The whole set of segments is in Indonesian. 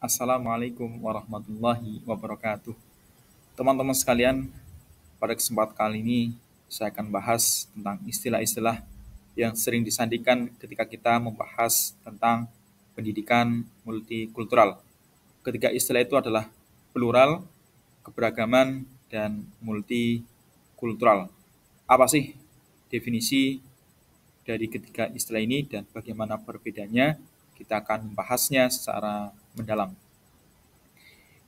Assalamualaikum warahmatullahi wabarakatuh. Teman-teman sekalian, pada kesempatan kali ini saya akan bahas tentang istilah-istilah yang sering disandikan ketika kita membahas tentang pendidikan multikultural. Ketiga istilah itu adalah plural, keberagaman, dan multikultural. Apa sih definisi dari ketiga istilah ini dan bagaimana perbedaannya? Kita akan membahasnya secara mendalam.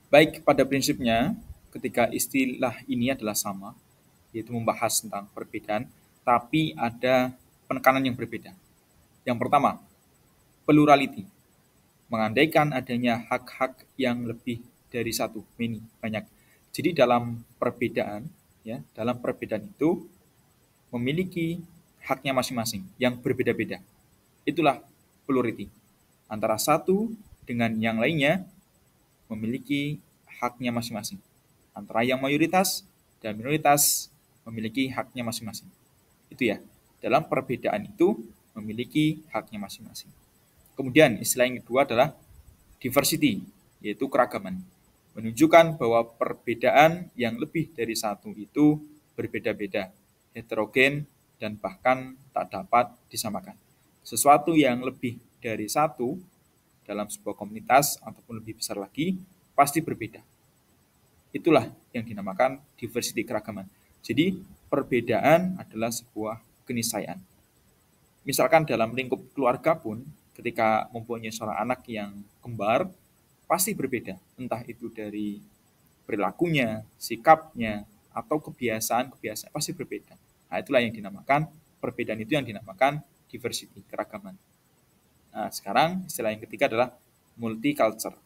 Baik, pada prinsipnya, ketika istilah ini adalah sama, yaitu membahas tentang perbedaan, tapi ada penekanan yang berbeda. Yang pertama, plurality, mengandaikan adanya hak-hak yang lebih dari satu, many, banyak. Jadi dalam perbedaan, dalam perbedaan itu memiliki haknya masing-masing yang berbeda-beda. Itulah plurality. Antara satu dengan yang lainnya memiliki haknya masing-masing. Antara yang mayoritas dan minoritas memiliki haknya masing-masing. Itu ya, dalam perbedaan itu memiliki haknya masing-masing. Kemudian istilah yang kedua adalah diversity, yaitu keragaman. Menunjukkan bahwa perbedaan yang lebih dari satu itu berbeda-beda, heterogen, dan bahkan tak dapat disamakan. Sesuatu yang lebih dari satu dalam sebuah komunitas ataupun lebih besar lagi pasti berbeda. Itulah yang dinamakan diversity keragaman. Jadi perbedaan adalah sebuah keniscayaan. Misalkan dalam lingkup keluarga pun ketika mempunyai seorang anak yang kembar pasti berbeda. Entah itu dari perilakunya, sikapnya, atau kebiasaan-kebiasaan pasti berbeda. Nah, itulah yang dinamakan perbedaan itu yang dinamakan diversity keragaman. Nah, sekarang istilah yang ketiga adalah multicultural,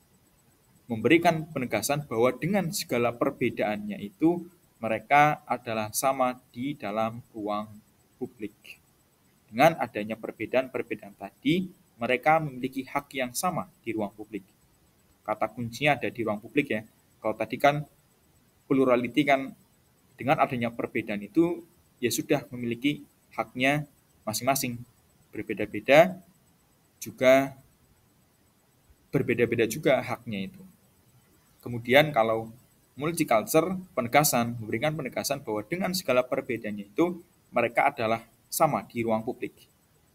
memberikan penegasan bahwa dengan segala perbedaannya itu mereka adalah sama di dalam ruang publik. Dengan adanya perbedaan-perbedaan tadi, mereka memiliki hak yang sama di ruang publik. Kata kuncinya ada di ruang publik ya. Kalau tadi kan plurality kan dengan adanya perbedaan itu ya sudah memiliki haknya masing-masing. Berbeda-beda juga berbeda-beda juga haknya itu. Kemudian kalau multicultural, memberikan penegasan bahwa dengan segala perbedaannya itu mereka adalah sama di ruang publik.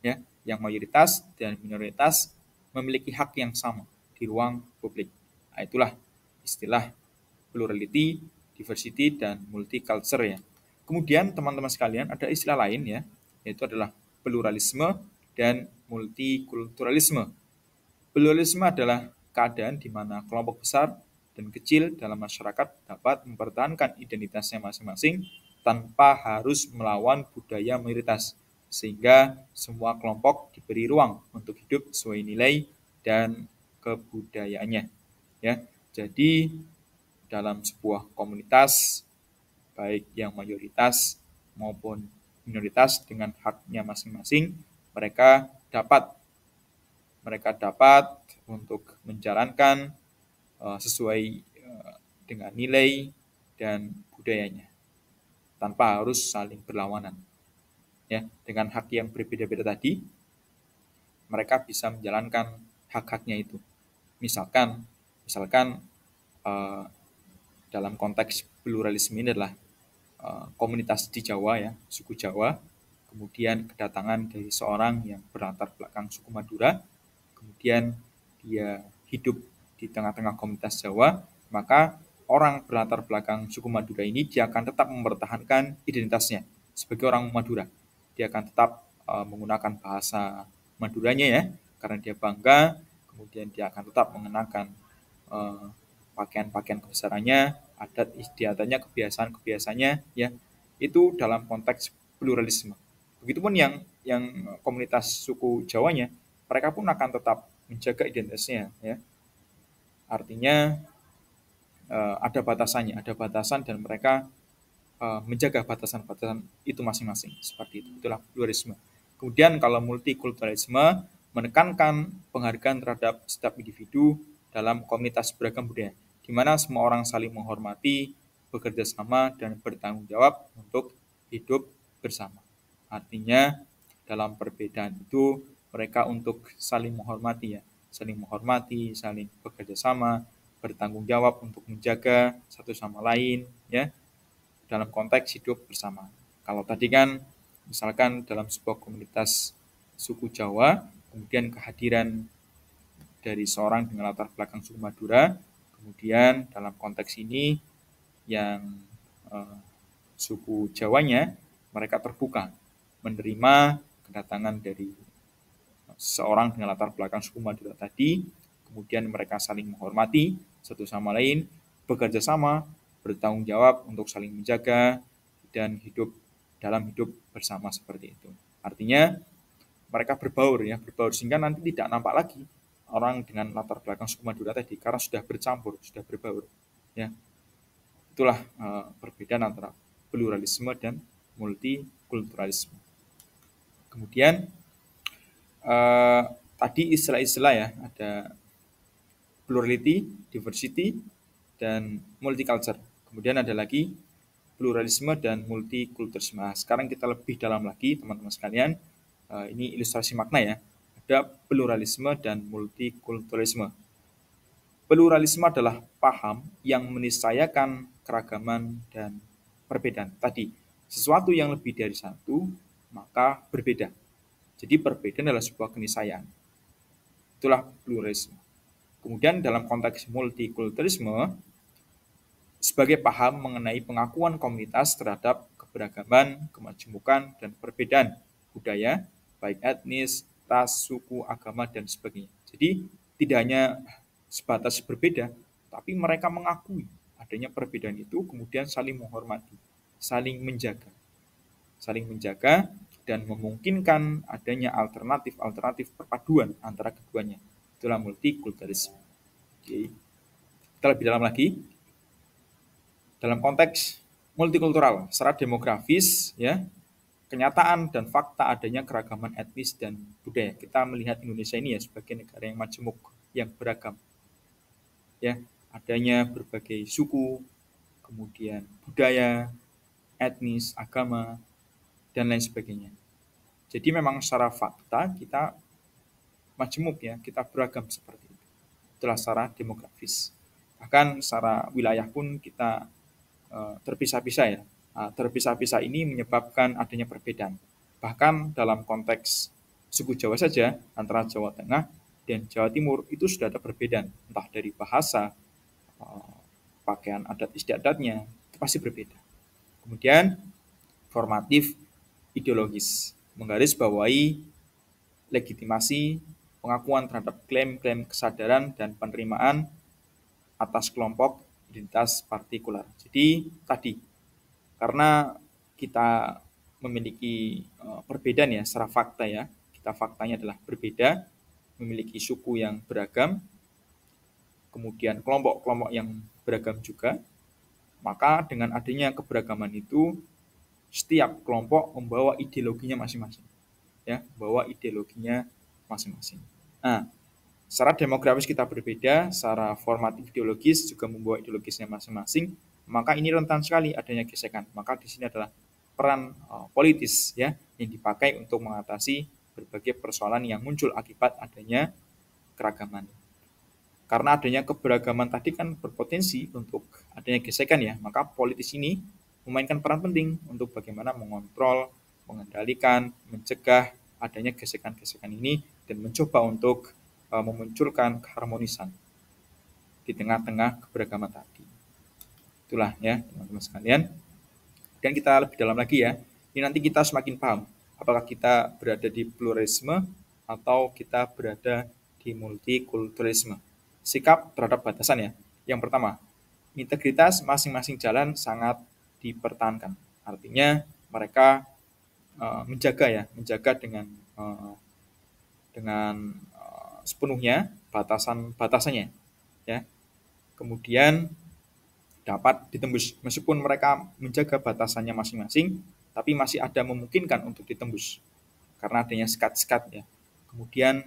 Ya, yang mayoritas dan minoritas memiliki hak yang sama di ruang publik. Nah, itulah istilah plurality, diversity, dan multicultural ya. Kemudian teman-teman sekalian ada istilah lain ya, yaitu adalah pluralisme dan multikulturalisme. Pluralisme adalah keadaan di mana kelompok besar dan kecil dalam masyarakat dapat mempertahankan identitasnya masing-masing tanpa harus melawan budaya mayoritas, sehingga semua kelompok diberi ruang untuk hidup sesuai nilai dan kebudayaannya. Ya, jadi dalam sebuah komunitas, baik yang mayoritas maupun minoritas dengan haknya masing-masing, mereka dapat untuk menjalankan sesuai dengan nilai dan budayanya tanpa harus saling berlawanan. Ya, dengan hak yang berbeda-beda tadi, mereka bisa menjalankan hak-haknya itu. Misalkan dalam konteks pluralisme ini adalah komunitas di Jawa ya, suku Jawa, kemudian kedatangan dari seorang yang berlatar belakang suku Madura, kemudian dia hidup di tengah-tengah komunitas Jawa, maka orang berlatar belakang suku Madura ini dia akan tetap mempertahankan identitasnya sebagai orang Madura. Dia akan tetap menggunakan bahasa Maduranya ya, karena dia bangga, kemudian dia akan tetap mengenakan pakaian-pakaian kebesarannya, adat istiadatnya, kebiasaan-kebiasaannya ya. Itu dalam konteks pluralisme. Begitupun yang komunitas suku Jawanya, mereka pun akan tetap menjaga identitasnya ya. Artinya ada batasannya, ada batasan dan mereka menjaga batasan-batasan itu masing-masing. Seperti itu. Itulah pluralisme. Kemudian kalau multikulturalisme menekankan penghargaan terhadap setiap individu dalam komunitas beragam budaya, di mana semua orang saling menghormati, bekerja sama, dan bertanggung jawab untuk hidup bersama. Artinya dalam perbedaan itu mereka untuk saling menghormati ya, saling menghormati, saling bekerja sama, bertanggung jawab untuk menjaga satu sama lain, ya, dalam konteks hidup bersama. Kalau tadi kan, misalkan dalam sebuah komunitas suku Jawa, kemudian kehadiran dari seorang dengan latar belakang suku Madura, kemudian dalam konteks ini yang eh, suku Jawanya, mereka terbuka menerima kedatangan dari seorang dengan latar belakang suku Madura tadi, kemudian mereka saling menghormati satu sama lain, bekerja sama, bertanggung jawab untuk saling menjaga, dan hidup dalam hidup bersama seperti itu. Artinya mereka berbaur ya, berbaur sehingga nanti tidak nampak lagi orang dengan latar belakang suku Madura tadi karena sudah bercampur, sudah berbaur. Ya, itulah perbedaan antara pluralisme dan multikulturalisme. Kemudian tadi istilah-istilah ya, ada plurality, diversity, dan multicultural. Kemudian ada lagi pluralisme dan multikulturalisme. Nah, sekarang kita lebih dalam lagi, teman-teman sekalian. Ini ilustrasi makna ya. Ada pluralisme dan multikulturalisme. Pluralisme adalah paham yang meniscayakan keragaman dan perbedaan. Tadi, sesuatu yang lebih dari satu, maka berbeda. Jadi perbedaan adalah sebuah keniscayaan. Itulah pluralisme. Kemudian dalam konteks multikulturalisme, sebagai paham mengenai pengakuan komunitas terhadap keberagaman, kemajemukan, dan perbedaan budaya, baik etnis, ras, suku, agama, dan sebagainya. Jadi tidak hanya sebatas berbeda, tapi mereka mengakui adanya perbedaan itu, kemudian saling menghormati, saling menjaga dan memungkinkan adanya alternatif perpaduan antara keduanya. Itulah multikulturalisme. Oke. Kita lebih dalam lagi. Dalam konteks multikultural, secara demografis, ya, kenyataan dan fakta adanya keragaman etnis dan budaya. Kita melihat Indonesia ini ya sebagai negara yang majemuk, yang beragam. Ya, adanya berbagai suku, kemudian budaya, etnis, agama, dan lain sebagainya. Jadi memang secara fakta kita majemuk ya, kita beragam seperti itu. Itulah secara demografis. Bahkan secara wilayah pun kita terpisah-pisah ya. Terpisah-pisah ini menyebabkan adanya perbedaan. Bahkan dalam konteks suku Jawa saja, antara Jawa Tengah dan Jawa Timur itu sudah ada perbedaan. Entah dari bahasa, pakaian adat istiadatnya, itu pasti berbeda. Kemudian formatif ideologis, menggarisbawahi legitimasi pengakuan terhadap klaim-klaim kesadaran dan penerimaan atas kelompok identitas partikular. Jadi tadi karena kita memiliki perbedaan ya secara fakta ya, kita faktanya adalah berbeda, memiliki suku yang beragam, kemudian kelompok-kelompok yang beragam juga, maka dengan adanya keberagaman itu setiap kelompok membawa ideologinya masing-masing, ya, membawa ideologinya masing-masing. Nah, secara demografis kita berbeda, secara formatif ideologis juga membawa ideologisnya masing-masing, maka ini rentan sekali adanya gesekan. Maka di sini adalah peran politis ya yang dipakai untuk mengatasi berbagai persoalan yang muncul akibat adanya keragaman. Karena adanya keberagaman tadi kan berpotensi untuk adanya gesekan ya, maka politis ini memainkan peran penting untuk bagaimana mengontrol, mengendalikan, mencegah adanya gesekan-gesekan ini dan mencoba untuk memunculkan keharmonisan di tengah-tengah keberagaman tadi. Itulah ya teman-teman sekalian. Dan kita lebih dalam lagi ya. Ini nanti kita semakin paham apakah kita berada di pluralisme atau kita berada di multikulturalisme. Sikap terhadap batasan ya. Yang pertama, integritas masing-masing jalan sangat dipertahankan. Artinya mereka menjaga dengan sepenuhnya batasannya ya. Kemudian dapat ditembus meskipun mereka menjaga batasannya masing-masing, tapi masih ada memungkinkan untuk ditembus karena adanya sekat-sekat ya. Kemudian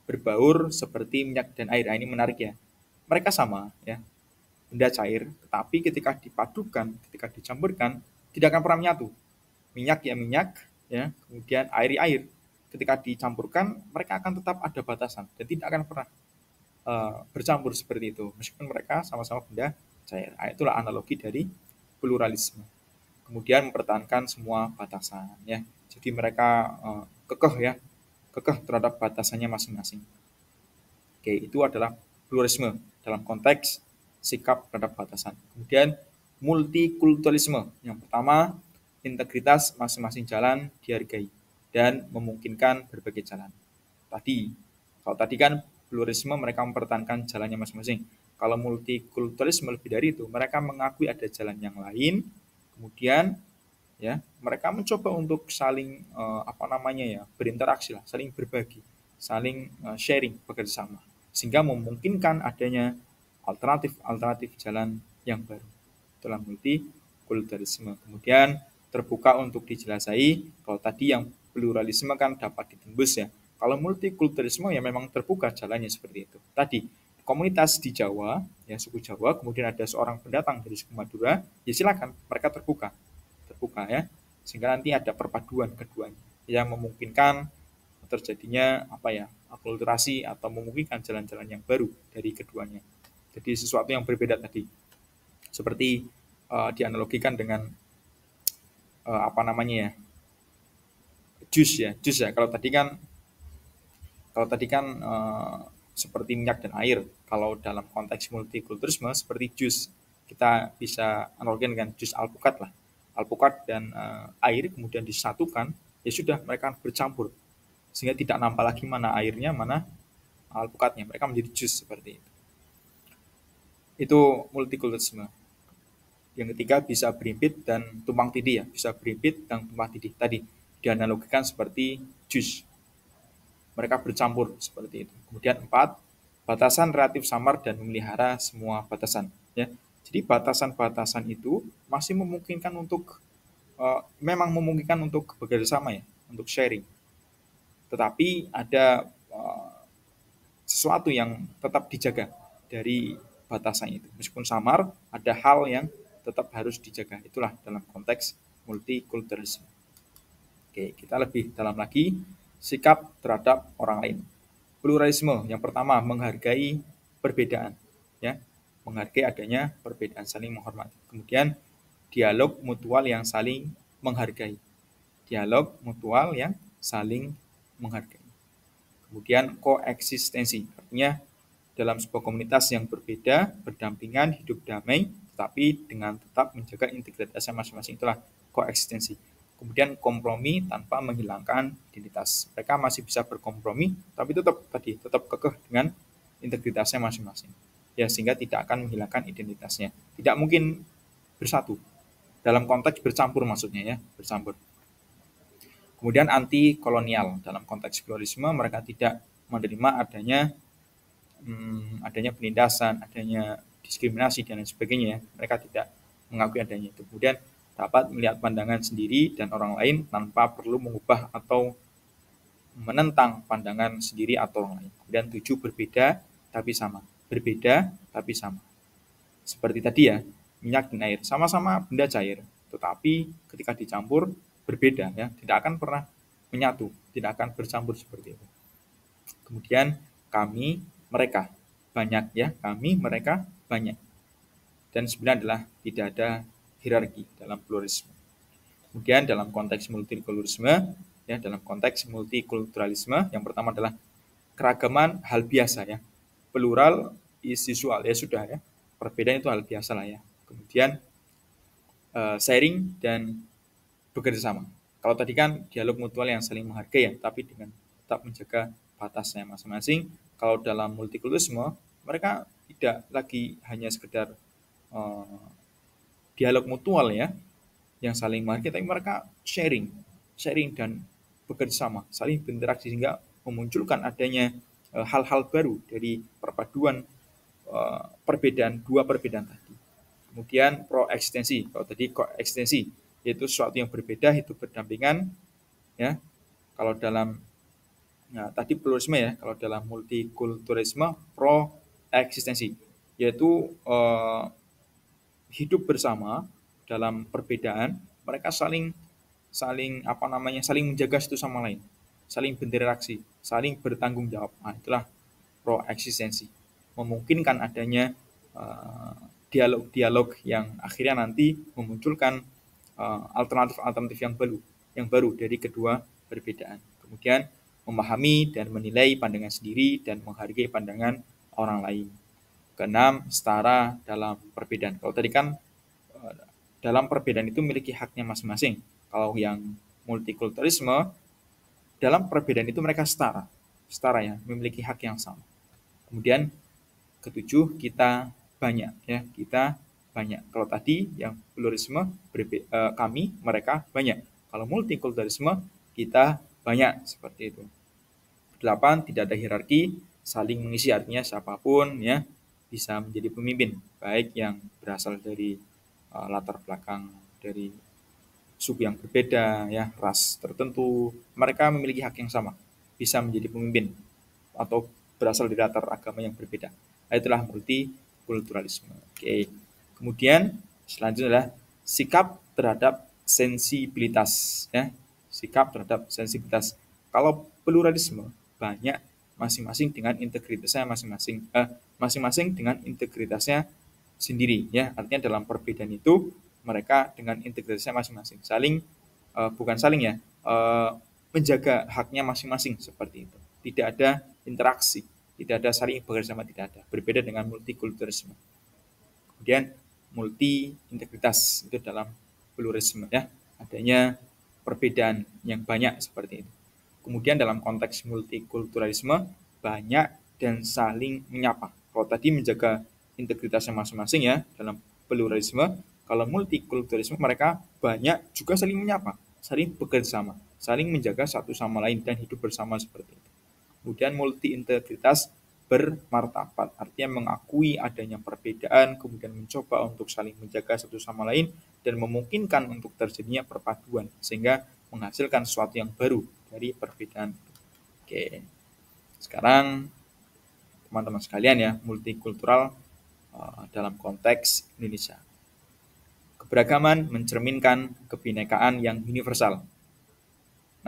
berbaur seperti minyak dan air. Nah, ini menarik ya. Mereka sama ya, benda cair, tetapi ketika dipadukan, ketika dicampurkan, tidak akan pernah menyatu. Minyak ya minyak, ya, kemudian air ya air. ketika dicampurkan mereka akan tetap ada batasan dan tidak akan pernah bercampur seperti itu meskipun mereka sama-sama benda cair. Itulah analogi dari pluralisme. Kemudian mempertahankan semua batasan ya. Jadi mereka kekeh ya, kekeh terhadap batasannya masing-masing. Oke, itu adalah pluralisme dalam konteks sikap terhadap batasan. Kemudian multikulturalisme. Yang pertama, integritas masing-masing jalan dihargai dan memungkinkan berbagai jalan. Kalau tadi kan pluralisme mereka mempertahankan jalannya masing-masing. Kalau multikulturalisme lebih dari itu, mereka mengakui ada jalan yang lain, kemudian ya mereka mencoba untuk saling berinteraksi lah, saling berbagi, saling sharing, bekerja sama, sehingga memungkinkan adanya alternatif jalan yang baru. Itulah multikulturalisme. Kemudian terbuka untuk dijelasai. Kalau tadi yang pluralisme kan dapat ditembus ya. Kalau multikulturalisme ya memang terbuka jalannya seperti itu. Tadi komunitas di Jawa, ya suku Jawa, kemudian ada seorang pendatang dari suku Madura, ya silakan mereka terbuka ya, sehingga nanti ada perpaduan keduanya yang memungkinkan terjadinya akulturasi atau memungkinkan jalan-jalan yang baru dari keduanya. Jadi sesuatu yang berbeda tadi, seperti dianalogikan dengan jus ya. Kalau tadi kan seperti minyak dan air. Kalau dalam konteks multikulturalisme seperti jus, kita bisa analogikan dengan jus alpukat lah. Alpukat dan air kemudian disatukan, ya sudah mereka bercampur. Sehingga tidak nampak lagi mana airnya, mana alpukatnya. Mereka menjadi jus seperti itu. Itu multikulturalisme. Yang ketiga bisa berimpit dan tumpang tindih ya. Bisa berimpit dan tumpang tindih. Tadi dianalogikan seperti jus. Mereka bercampur seperti itu. Kemudian 4, batasan relatif samar dan memelihara semua batasan. Ya. Jadi batasan-batasan itu masih memungkinkan untuk memang memungkinkan untuk bekerja sama ya, untuk sharing. Tetapi ada sesuatu yang tetap dijaga dari batasan itu. Meskipun samar, ada hal yang tetap harus dijaga. Itulah dalam konteks multikulturalisme. Oke, kita lebih dalam lagi sikap terhadap orang lain. Pluralisme yang pertama menghargai perbedaan, ya, menghargai adanya perbedaan, saling menghormati. Kemudian dialog mutual yang saling menghargai, dialog mutual yang saling menghargai. Kemudian koeksistensi, artinya dalam sebuah komunitas yang berbeda, berdampingan, hidup damai, tetapi dengan tetap menjaga integritasnya masing-masing. Itulah koeksistensi. Kemudian kompromi tanpa menghilangkan identitas. Mereka masih bisa berkompromi, tapi tetap kekeh dengan integritasnya masing-masing. Ya, sehingga tidak akan menghilangkan identitasnya. Tidak mungkin bersatu. Dalam konteks bercampur maksudnya ya, bercampur. Kemudian anti kolonial. Dalam konteks pluralisme mereka tidak menerima adanya penindasan, adanya diskriminasi dan lain sebagainya. Mereka tidak mengakui adanya itu. Kemudian dapat melihat pandangan sendiri dan orang lain tanpa perlu mengubah atau menentang pandangan sendiri atau orang lain. Kemudian 7, berbeda tapi sama. Berbeda tapi sama. Seperti tadi ya, minyak dan air sama-sama benda cair, tetapi ketika dicampur berbeda ya, tidak akan pernah menyatu, tidak akan bercampur seperti itu. Kemudian kami, mereka banyak ya, kami, mereka banyak. Dan sebenarnya adalah tidak ada hierarki dalam pluralisme. Kemudian dalam konteks multikulturalisme, yang pertama adalah keragaman hal biasa ya. Plural is usual ya sudah ya. Perbedaan itu hal biasa lah ya. Kemudian sharing dan bekerja sama. Kalau tadi kan dialog mutual yang saling menghargai ya, tapi dengan tetap menjaga batasnya masing-masing. Kalau dalam multikulturalisme, mereka tidak lagi hanya sekedar dialog mutual ya, yang saling menghargai, tapi mereka sharing dan bekerja sama, saling berinteraksi sehingga memunculkan adanya hal-hal baru dari perpaduan dua perbedaan tadi. Kemudian pro-eksistensi. Kalau tadi koeksistensi, yaitu sesuatu yang berbeda, hidup berdampingan ya. Kalau dalam tadi pluralisme ya, kalau dalam multikulturalisme pro-eksistensi, yaitu hidup bersama dalam perbedaan, mereka saling menjaga satu sama lain. saling berinteraksi, saling bertanggung jawab. Nah, itulah pro-eksistensi. Memungkinkan adanya dialog-dialog yang akhirnya nanti memunculkan alternatif-alternatif yang baru dari kedua perbedaan. Kemudian memahami dan menilai pandangan sendiri dan menghargai pandangan orang lain. Keenam, setara dalam perbedaan. Kalau tadi kan dalam perbedaan itu memiliki haknya masing-masing. Kalau yang multikulturalisme, dalam perbedaan itu mereka setara ya, memiliki hak yang sama. Kemudian ketujuh, kita banyak ya, kita banyak. Kalau tadi yang pluralisme kami, mereka banyak. Kalau multikulturalisme kita banyak, seperti itu. 8, tidak ada hierarki, saling mengisi, artinya siapapun ya bisa menjadi pemimpin, baik yang berasal dari latar belakang dari suku yang berbeda ya, ras tertentu, mereka memiliki hak yang sama, bisa menjadi pemimpin atau berasal dari latar agama yang berbeda. Itulah multikulturalisme. Oke. Kemudian selanjutnya adalah sikap terhadap sensibilitas ya. Sikap terhadap sensibilitas. Kalau pluralisme banyak masing-masing dengan integritasnya masing-masing, masing-masing dengan integritasnya sendiri ya. Artinya dalam perbedaan itu mereka dengan integritasnya masing-masing, saling bukan saling ya, menjaga haknya masing-masing, seperti itu. Tidak ada interaksi, tidak ada saling bekerja sama, tidak ada. Berbeda dengan multikulturalisme. Kemudian multi integritas itu dalam pluralisme ya, adanya perbedaan yang banyak seperti itu. Kemudian dalam konteks multikulturalisme banyak dan saling menyapa. Kalau tadi menjaga integritasnya masing-masing ya dalam pluralisme, kalau multikulturalisme mereka banyak juga saling menyapa, saling bekerja sama, saling menjaga satu sama lain dan hidup bersama, seperti itu. Kemudian multi integritas bermartabat, artinya mengakui adanya perbedaan, kemudian mencoba untuk saling menjaga satu sama lain dan memungkinkan untuk terjadinya perpaduan sehingga menghasilkan sesuatu yang baru dari perbedaan. Oke, sekarang teman-teman sekalian ya, multikultural dalam konteks Indonesia. Keberagaman mencerminkan kebinekaan yang universal,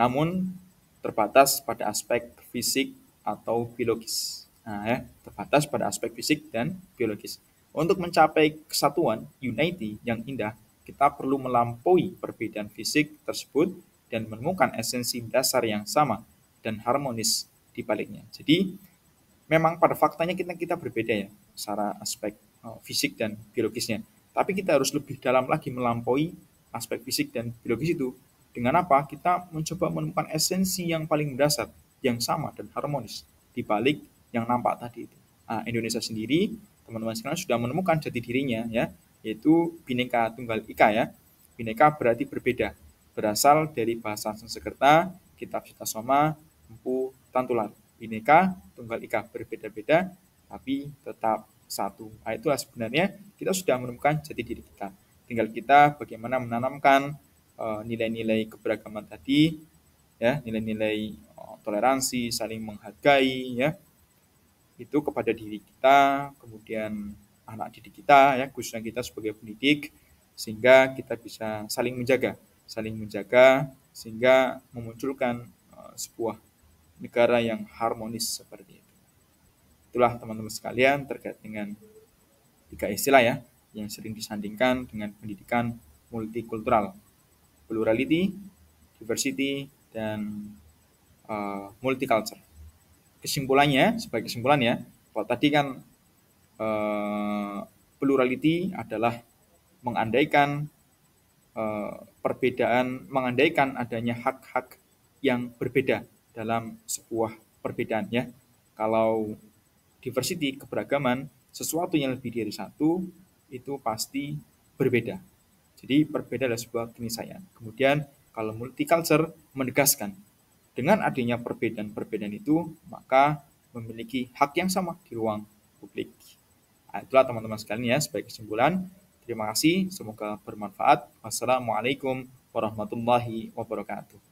namun terbatas pada aspek fisik atau biologis. Nah, ya, terbatas pada aspek fisik dan biologis. Untuk mencapai kesatuan, unity yang indah, kita perlu melampaui perbedaan fisik tersebut dan menemukan esensi dasar yang sama dan harmonis di baliknya. Jadi, memang pada faktanya kita berbeda ya, secara aspek fisik dan biologisnya. Tapi kita harus lebih dalam lagi melampaui aspek fisik dan biologis itu. Dengan apa? Kita mencoba menemukan esensi yang paling mendasar, yang sama dan harmonis di balik yang nampak tadi itu. Nah, Indonesia sendiri, teman-teman sekarang sudah menemukan jati dirinya ya, yaitu Bhinneka Tunggal Ika ya. Bhinneka berarti berbeda, berasal dari bahasa Sanskerta, kitab Cita Soma, Empu Tantular. Bhinneka Tunggal Ika, berbeda-beda tapi tetap satu. Nah, itulah sebenarnya kita sudah menemukan jati diri kita. Tinggal kita bagaimana menanamkan nilai-nilai keberagaman tadi, ya, nilai-nilai toleransi, saling menghargai, ya, itu kepada diri kita, kemudian anak didik kita, ya, khususnya kita sebagai pendidik, sehingga kita bisa saling menjaga, sehingga memunculkan sebuah negara yang harmonis seperti itu. Itulah teman-teman sekalian terkait dengan 3 istilah ya yang sering disandingkan dengan pendidikan multikultural, plurality, diversity, dan multicultural. Sebagai kesimpulan ya, kalau tadi kan plurality adalah mengandaikan perbedaan, mengandaikan adanya hak-hak yang berbeda dalam sebuah perbedaan ya. Kalau diversity, keberagaman, sesuatu yang lebih dari satu itu pasti berbeda. Jadi berbeda adalah sebuah keniscayaan. Kemudian kalau multicultural menegaskan dengan adanya perbedaan-perbedaan itu maka memiliki hak yang sama di ruang publik. Nah, itulah teman-teman sekalian ya sebagai kesimpulan. Terima kasih, semoga bermanfaat. Wassalamualaikum warahmatullahi wabarakatuh.